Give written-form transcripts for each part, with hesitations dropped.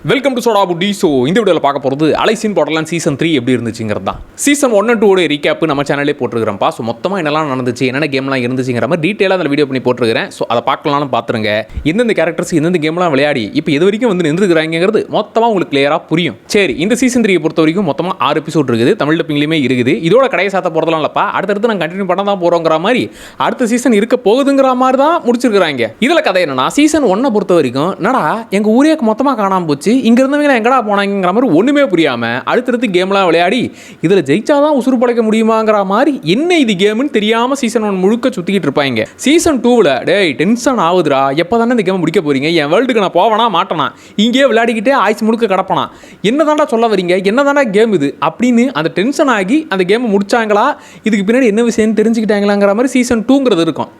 Welcome to soda Buti. So இந்த வீடியோவில் பார்க்க போகிறது அலைஸ் இன் பார்டர்லேண்ட் சீசன் 3 எப்படி இருந்துச்சுங்கிறது தான். சீசன் 1 and 2 ரீகேப் நம்ம சேனலே போட்டுருக்கிறோம்ப்பா. ஸோ மொத்தமாக என்னெல்லாம் நடந்துச்சு, என்னென்ன கேம்லாம் இருந்துச்சுங்கிற மாதிரி டீட்டெயிலாக அதில் வீடியோ பண்ணி போட்டுருக்கிறேன். ஸோ அதை பார்க்கலாம்னு பார்த்துருங்க. எந்தெந்த கேரக்டர்ஸ் எந்தெந்த கேம்லாம் விளையாடி இப்போ இது வரைக்கும் வந்து நின்றுக்கிறாங்கிறது மொத்தமாக உங்களுக்கு கிளியராக புரியும். சரி, இந்த சீசன் 3 பொறுத்த வரைக்கும் மொத்தமாக 6 எபிசோட் இருக்குது. தமிழ் டப்பிங்லேயுமே இருக்குது. இதோட கடையை சாத்த போகிறதுலாம் இல்லைப்பா, அடுத்தடுத்து நான் கண்டினியூ பண்ண தான் போகிறோங்கிற மாதிரி அடுத்த சீசன் இருக்க போகுதுங்கிற மாதிரி தான் முடிச்சிருக்கிறாங்க. இதில் கதை என்னன்னா, சீசன் 1 பொறுத்த வரைக்கும் என்னடா எங்கள் ஊரே மொத்தமாக காணாமல் போச்சு, இங்கே இருந்தவங்க எங்கடா போனாங்கிற மாதிரி ஒன்றுமே புரியாமல் அடுத்தடுத்து கேம்லாம் விளையாடி இதில் ஜெயிச்சாதான் உசுறு பழைக்க முடியுமாங்கிற மாதிரி என்ன இது கேம்னு தெரியாமல் சீசன் 1 முழுக்க சுற்றிக்கிட்டு இருப்பாங்க. சீசன் 2ல் டேய் டென்ஷன் ஆகுதுரா, எப்போ தானே இந்த கேம் முடிக்க போறீங்க, என் வேர்ல்டுக்கு நான் போவேனா மாட்டேனா, இங்கேயே விளையாடிக்கிட்டே ஆய்ச்சி முழுக்க கிடப்பனா, என்ன தாண்டா சொல்ல வரீங்க, என்ன தாண்டா கேம் இது அப்படின்னு அந்த டென்ஷன் ஆகி அந்த கேமை முடிச்சாங்களா, இதுக்கு பின்னாடி என்ன விஷயம்னு தெரிஞ்சுக்கிட்டாங்களாங்கிற மாதிரி சீசன் 2ங்கிறது இருக்கும்.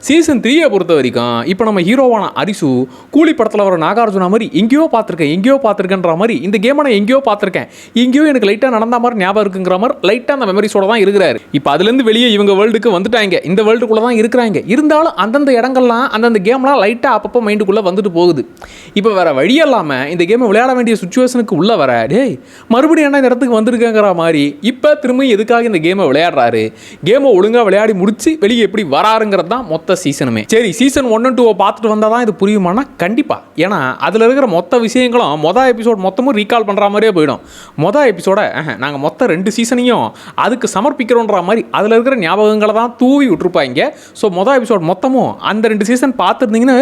சீசன் 3 பொறுத்த வரைக்கும் இப்போ நம்ம ஹீரோவான அரிசு கூலி படத்தில் வர நாகார்ஜுனா மாதிரி எங்கேயோ பார்த்துருக்கேன்ற மாதிரி இந்த கேமை நான் எங்கேயோ பார்த்துருக்கேன், எங்கேயோ எனக்கு லைட்டாக நடந்த மாதிரி ஞாபகம் இருக்குங்கிற மாதிரி லைட்டாக அந்த மெமரிஸோட தான் இருக்கிறாரு. இப்போ அதுலேருந்து வெளியே இவங்க வேர்ல்டுக்கு வந்துட்டாங்க, இந்த வேர்ல்டுக்குள்ளே தான் இருக்கிறாங்க. இருந்தாலும் அந்தந்த இடங்கள்லாம் அந்தந்த கேம்லாம் லைட்டாக அப்பப்போ மைண்டுக்குள்ளே வந்துட்டு போகுது. இப்போ வேறு வழி இல்லாமல் இந்த கேமை விளையாட வேண்டிய சுச்சுவேஷனுக்கு உள்ளே வர டேய் மறுபடியும் என்ன இந்த இடத்துக்கு வந்திருக்கேங்கிற மாதிரி இப்போ திரும்ப எதுக்காக இந்த கேமை விளையாடுறாரு, கேமை ஒழுங்காக விளையாடி முடிச்சு வெளியே எப்படி வராருங்கிறது தான் மொத்த சீசனுமே. சரி, சீசன் 1 and 2 பார்த்துட்டு வந்தால் தான் இது புரியுமானா கண்டிப்பாக. ஏன்னா அதில் இருக்கிற மொத்த விஷயங்களும் மொதல் எபிசோட் மொத்தமும் ரீகால் பண்ணுற மாதிரியே போயிடும். மொதல் எபிசோட நாங்கள் மொத்த 2 சீசனையும் அதுக்கு சமர்ப்பிக்கிறோன்ற மாதிரி அதில் இருக்கிற ஞாபகங்களை தான் தூவி விட்டுருப்பாங்க. ஸோ மொதல் எபிசோட் மொத்தமும் அந்த 2 சீசன் பார்த்துருந்தீங்கன்னா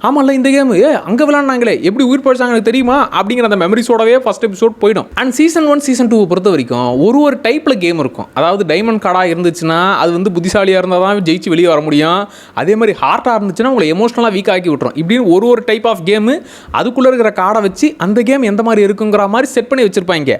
ஆமாம்ல இந்த கேமு அங்கே விளையாடினாங்களே எப்படி உயிர் பழிச்சாங்க தெரியுமா அப்படிங்கிற அந்த மெமரிஸோடவே ஃபர்ஸ்ட் எபிசோட் போயிடும். அண்ட் சீசன் 1 சீசன் 2 பொறுத்த வரைக்கும் ஒரு டைப்பில் கேம் இருக்கும். அதாவது டைமண்ட் கார்டாக இருந்துச்சுன்னா அது வந்து புத்திசாலியாக இருந்தால் தான் ஜெயிச்சு வெளியே வர முடியும். அதே மாதிரி ஹார்ட்டாக இருந்துச்சுன்னா உங்களை எமோஷனலாக வீக் ஆக்கி விட்டுரும். இப்படின்னு ஒரு டைப் ஆஃப் கேமு அதுக்குள்ளே இருக்கிற கார்டை வச்சு அந்த கேம் எந்த மாதிரி இருக்குங்கிற மாதிரி செட் பண்ணி வச்சுருப்பாங்க.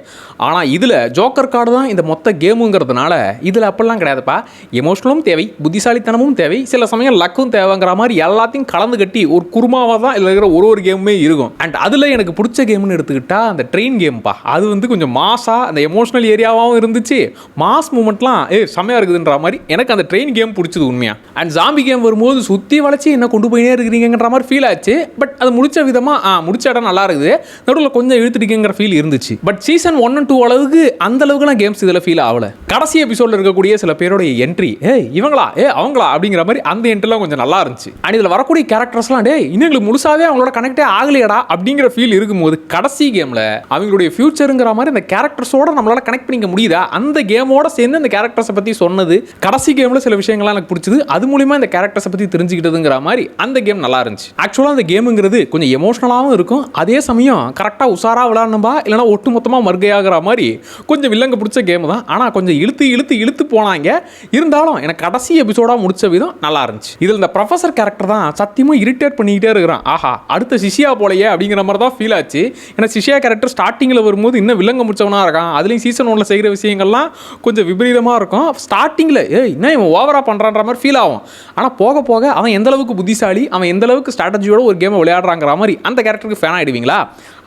ஆனால் இதில் ஜோக்கர் கார்டு தான் இந்த மொத்த கேமுங்கிறதுனால இதில் அப்படிலாம் கிடையாதுப்பா. எமோஷனலும் தேவை, புத்திசாலித்தனமும் தேவை, சில சமயம் லக்கும் தேவைங்கிற மாதிரி எல்லாத்தையும் கலந்து கட்டி ஒரு குருமாவாக தான் இதில் இருக்கிற ஒரு கேமுமே இருக்கும். அண்ட் அதில் எனக்கு பிடிச்ச கேம்னு எடுத்துக்கிட்டால் அந்த ட்ரெயின் கேம்ப்பா. அது வந்து கொஞ்சம் மாஸாக அந்த எமோஷனல் ஏரியாவாகவும் இருந்துச்சு, மாஸ் மூமெண்ட்லாம் செம்மையாக இருக்குதுன்ற மாதிரி எனக்கு அந்த ட்ரெயின் கேம் பிடிச்சது உண்மையாக. அண்ட் ஜாம்பி கேம் வரும்போது சுற்றி வளைச்சி என்ன கொண்டு போயினே இருக்கிறீங்கிற மாதிரி ஃபீல் ஆச்சு. பட் அது முடிச்ச விதமாக முடிச்ச இடம் நல்லா இருக்குது, நடுவில் கொஞ்சம் இழுத்துட்டீங்கிற ஃபீல் இருந்துச்சு. பட் சீசன் 1 and 2 அளவுக்கு அந்த அளவுக்குலாம் கேம்ஸ் இதில் ஃபீல் ஆகல. கடைசி எபிசோடில் இருக்கக்கூடிய சில பேருடைய என்ட்ரி இவங்களா அவங்களா அப்படிங்கிற மாதிரி அந்த என்ட்ரிலாம் கொஞ்சம் நல்லா இருந்துச்சு. அண்ட் இதில் வரக்கூடிய கேரக்டர்ஸ்லாம் இன்னும் எங்களுக்கு முழுசாவே அவங்களோட கனெக்டே ஆகலையடா அப்படிங்கிற ஃபீல் இருக்கும்போது கடைசி கேமில் அவங்களுடைய ஃபியூச்சருங்கிற மாதிரி அந்த கேரக்டர்ஸோட நம்மளால கனெக்ட் பண்ணிக்க முடியுதா, அந்த கேமோட சேர்ந்து அந்த கேரக்டர்ஸை பற்றி சொன்னது கடைசி கேமில் சில விஷயங்கள்லாம் எனக்கு பிடிச்சது. அது மூலிமா இந்த கேரக்டர்ஸை பற்றி தெரிஞ்சுக்கிட்டதுங்கிற மாதிரி அந்த கேம் நல்லா இருந்துச்சு. ஆக்சுவலாக அந்த கேமுங்கிறது கொஞ்சம் எமோஷனலாகவும் இருக்கும், அதே சமயம் கரெக்டாக உஷாராக விளையாடணும்பா இல்லைனா ஒட்டு மொத்தமாக மர்கையாகிற மாதிரி கொஞ்சம் வில்லங்க பிடிச்ச கேம் தான். ஆனால் கொஞ்சம் இழுத்து போனாங்க. இருந்தாலும் எனக்கு கடைசி எபிசோடாக முடிச்ச விதம் நல்லா இருந்துச்சு. இதில் இந்த ப்ரொஃபஸர் கேரக்டர் தான் சத்தியமாக இரிட்டேட் பண்ணிக்கிட்டே இருக்கிறான். ஆஹா அடுத்த சிஷியா போலையே அப்படிங்கிற மாதிரி தான் ஃபீல் ஆச்சு. ஏன்னா சிஷியா கேரக்டர் ஸ்டார்டிங்கில் வரும்போது இன்னும் வில்லங்க முடிச்சவனாக இருக்கான். அதுலேயும் சீசன் 1 செய்கிற விஷயங்கள்லாம் கொஞ்சம் விபரீதமாக இருக்கும். ஸ்டார்டிங்கில் இன்னும் இவன் ஓவராக பண்ணுறான்ற மாதிரி ஃபீல் ஆகும். ஆனால் போக போக அவன் எந்த அளவுக்கு புத்திசாலி, அவன் எந்த அளவுக்கு ஸ்ட்ராட்டஜியோட ஒரு கேமை விளையாடுறாங்கிற மாதிரி அந்த கேரக்டருக்கு ஃபேன் ஆகிடுவீங்களா?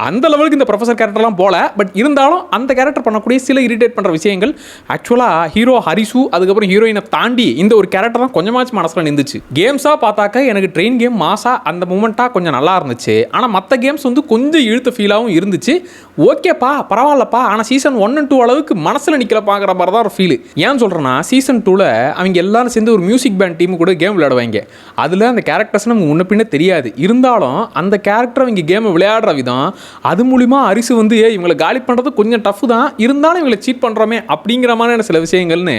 அந்த லெவலுக்கு இந்த ப்ரொஃபஸர் கேரக்டர்லாம் போல. பட் இருந்தாலும் அந்த கேரக்டர் பண்ணக்கூடிய சில இரிட்டேட் பண்ணுற விஷயங்கள் ஆக்சுவலாக ஹீரோ ஹரிசு அதுக்கப்புறம் ஹீரோயினை தாண்டி இந்த ஒரு கேரக்டர் தான் கொஞ்சமாச்சு மனசில் நின்றுச்சு. கேம்ஸாக பார்த்தாக்க எனக்கு ட்ரெயின் கேம் மாசா அந்த மூமெண்ட்டாக கொஞ்சம் நல்லா இருந்துச்சு. ஆனால் மற்ற கேம்ஸ் வந்து கொஞ்சம் இழுத்த ஃபீலாகவும் இருந்துச்சு. ஓகேப்பா பரவாயில்லப்பா, ஆனால் சீசன் 1 and 2 அளவுக்கு மனசில் நிற்கலப்பாங்கிற மாதிரி தான் ஒரு ஃபீல். ஏன் சொல்கிறேன்னா சீசன் 2ல் அவங்க எல்லாரும் சேர்ந்து ஒரு மியூசிக் பேண்ட் டீமு கூட கேம் விளையாடுவாங்க. அதில் அந்த கேரக்டர்ஸ் நமக்கு முன்ன பின்ன தெரியாது. இருந்தாலும் அந்த கேரக்டர் அவங்க கேமை விளையாடுற விதம் அது மூலிமா அரிசு வந்து இவங்களை காலி பண்ணுறது கொஞ்சம் டஃப் தான், இருந்தாலும் இவங்களை சீட் பண்ணுறோமே அப்படிங்கிற மாதிரியான சில விஷயங்கள்னு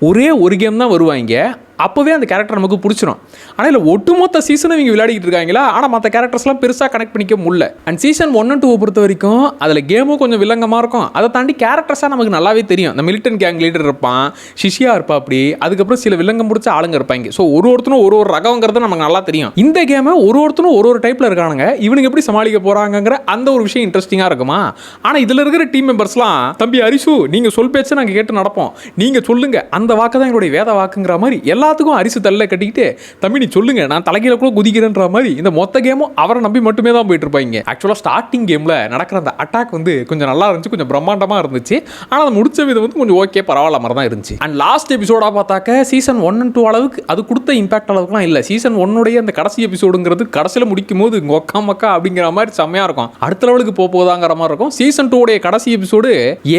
ஒரே ஒரு கேம் தான் வருவாங்க. அப்போவே அந்த கேரக்டர் நமக்கு பிடிச்சிடும். ஆனால் இல்லை ஒட்டுமொத்த சீசனை இவங்க விளையாடிக்கிட்டு இருக்காங்களா, ஆனால் மற்ற கேரக்டர்ஸ்லாம் பெருசாக கனெக்ட் பண்ணிக்க முடியல. அண்ட் சீசன் 1 and 2 பொறுத்த வரைக்கும் அதில் கேமும் கொஞ்சம் வில்லங்கமாக இருக்கும். அதை தாண்டி கேரக்டர்ஸாக நமக்கு நல்லாவே தெரியும். இந்த மிலிட்டன் கேங் லீடர் இருப்பான், சிஷியா இருப்பா, அப்படி அதுக்கப்புறம் சில வில்லங்கம் பிடிச்ச ஆளுங்க இருப்பாங்க. ஸோ ஒருத்தரும் ஒரு ரகங்கிறது நமக்கு நல்லா தெரியும். இந்த கேமை ஒருத்தரும் ஒரு டைப்பில் இருக்கானுங்க, இவனுக்கு எப்படி சமாளிக்க போகிறாங்கிற அந்த ஒரு விஷயம் இன்ட்ரெஸ்டிங்காக இருக்குமா? ஆனால் இதில் இருக்கிற டீம் மெம்பர்ஸ்லாம் தம்பி அரிசு நீங்கள் சொல் பேச்சு நாங்கள் கேட்டு நடப்போம், நீங்கள் சொல்லுங்கள் அந்த வாக்கு தான் எங்களுடைய வேத வாக்குங்கிற மாதிரி எல்லா எல்லாத்துக்கும் அரிசி தள்ள கட்டிக்கிட்டு தம்பி நீ சொல்லுங்க நான் தலைகீழ கூட குதிக்கிறேன்ற மாதிரி இந்த மொத்த கேமும் அவரை நம்பி மட்டுமே தான் போயிட்டு இருப்பாங்க. ஆக்சுவலாக ஸ்டார்டிங் கேமில் நடக்கிற அந்த அட்டாக் வந்து கொஞ்சம் நல்லா இருந்துச்சு, கொஞ்சம் பிரம்மாண்டமாக இருந்துச்சு. ஆனால் அது முடிச்ச விதம் வந்து கொஞ்சம் ஓகே பரவாயில்ல மாதிரி தான் இருந்துச்சு. அண்ட் லாஸ்ட் எபிசோடாக பார்த்தாக்க சீசன் 1 and 2 அளவுக்கு அது கொடுத்த இம்பாக்ட் அளவுக்குலாம் இல்லை. சீசன் 1 அந்த கடைசி எபிசோடுங்கிறது கடைசியில் முடிக்கும் போது ஒக்கா மக்கா அப்படிங்கிற மாதிரி செம்மையாக இருக்கும். அடுத்த லெவலுக்கு போதாங்கிற மாதிரி இருக்கும். சீசன் 2 கடைசி எபிசோடு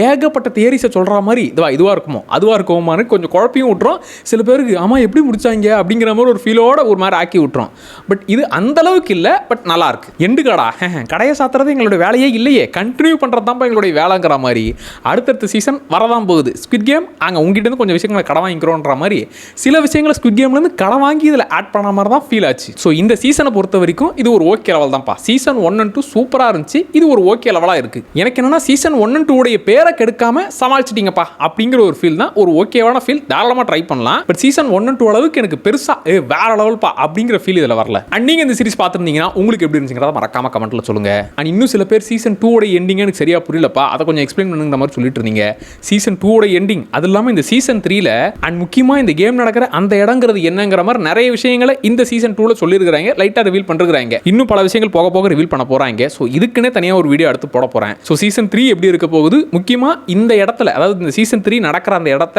ஏகப்பட்ட தியரிஸை சொல்கிற மாதிரி இதுவாக இருக்குமோ அதுவாக இருக்குமோன்னு கொஞ்சம் குழப்பையும் விட்டுரும். சில பேருக்கு ஆமாம் எப்படி முடிச்சாங்க அப்படிங்கிற மாதிரி ஒரு ஃபீலோட ஒரு மாதிரி ஆக்கி விட்டுரும். பட் இது அந்த அளவுக்கு இல்லை, பட் நல்லா இருக்கு. எண்டு கடா கடையை சாத்துறது எங்களோட வேலையே இல்லையே, கண்டினியூ பண்ணுறது தான் எங்களுடைய வேலைங்கிற மாதிரி அடுத்தடுத்த சீசன் வரதான் போகுது. ஸ்குவிட் கேம் அங்கே உங்ககிட்ட கொஞ்சம் விஷயங்களை கடன் வாங்கிக்கிறோன்ற மாதிரி சில விஷயங்களை ஸ்குவிட் கேம்லேருந்து கடன் வாங்கி இதில் ஆட் பண்ண மாதிரி தான் ஃபீல் ஆச்சு. ஸோ இந்த சீசனை பொறுத்த வரைக்கும் இது ஒரு ஓகே லெவல் தான்ப்பா. சீசன் 1 and 2 சூப்பராக இருந்துச்சு. இது ஒரு ஓகே லெவலாக இருக்குது. எனக்கு என்னன்னா சீசன் 1 and 2 பேரை கெடுக்காம சமாளிச்சிட்டீங்கப்பா அப்படிங்கிற ஒரு ஃபீல் தான், ஒரு ஓகேவான ஃபீல். தாராளமாக ட்ரை பண்ணலாம். பட் சீசன் 1 and 2 அளவுக்கு எனக்கு பெருசாக வேற லெவல்ப்பா அப்படிங்கிற ஃபீல் இதில் வரல. அண்ட் நீங்கள் இந்த சீரிஸ் பார்த்துருந்தீங்கன்னா உங்களுக்கு எப்படி இருந்துச்சுங்கிறத மறக்காம கமெண்ட்ல சொல்லுங்க. அண்ட் இன்னும் சில பேர் சீசன் 2 எண்டிங் எனக்கு சரியா புரியலப்பா, அதை கொஞ்சம் எக்ஸ்பிளைன் பண்ணுங்கிற மாதிரி சொல்லிட்டு இருந்தீங்க. சீசன் 2 எண்டிங் அது இல்லாமல் இந்த சீசன் 3ல அண்ட் முக்கியமாக இந்த கேம் நடக்கிற அந்த இடங்கிறது என்னங்கிற மாதிரி நிறைய விஷயங்களை இந்த சீசன் 2ல சொல்லியிருக்காங்க, லைட்டாக ரிவீல் பண்ணிருக்காங்க. இன்னும் பல விஷயங்கள் போக போக ரிவீல் பண்ண போறாங்க. ஸோ இதுக்குன்னே தனியாக ஒரு வீடியோ எடுத்து போட போறேன். ஸோ சீசன் 3 எப்படி இருக்க போகுது, முக்கியமாக இந்த இடத்துல அதாவது இந்த சீசன் 3 நடக்கிற அந்த இடத்த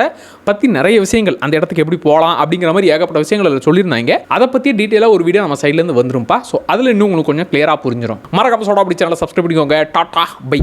பற்றி நிறைய விஷயங்கள், அந்த இடத்துக்கு எப்படி போகலாம் அப்படிங்கிற மாதிரி ஏகப்பட்ட விஷயங்கள் அதில் சொல்லியிருந்தாங்க. அதை பற்றி டீட்டெயிலாக ஒரு வீடியோ நம்ம சைட்லேருந்து வந்துரும்ப்பா. ஸோ அதில் இன்னும் உங்களுக்கு கொஞ்சம் கிளியராக புரிஞ்சிடும். மறக்காம சோடா அப்படி சேனலை சப்ஸ்கிரைப் பண்ணிக்கோங்க. Tata bye.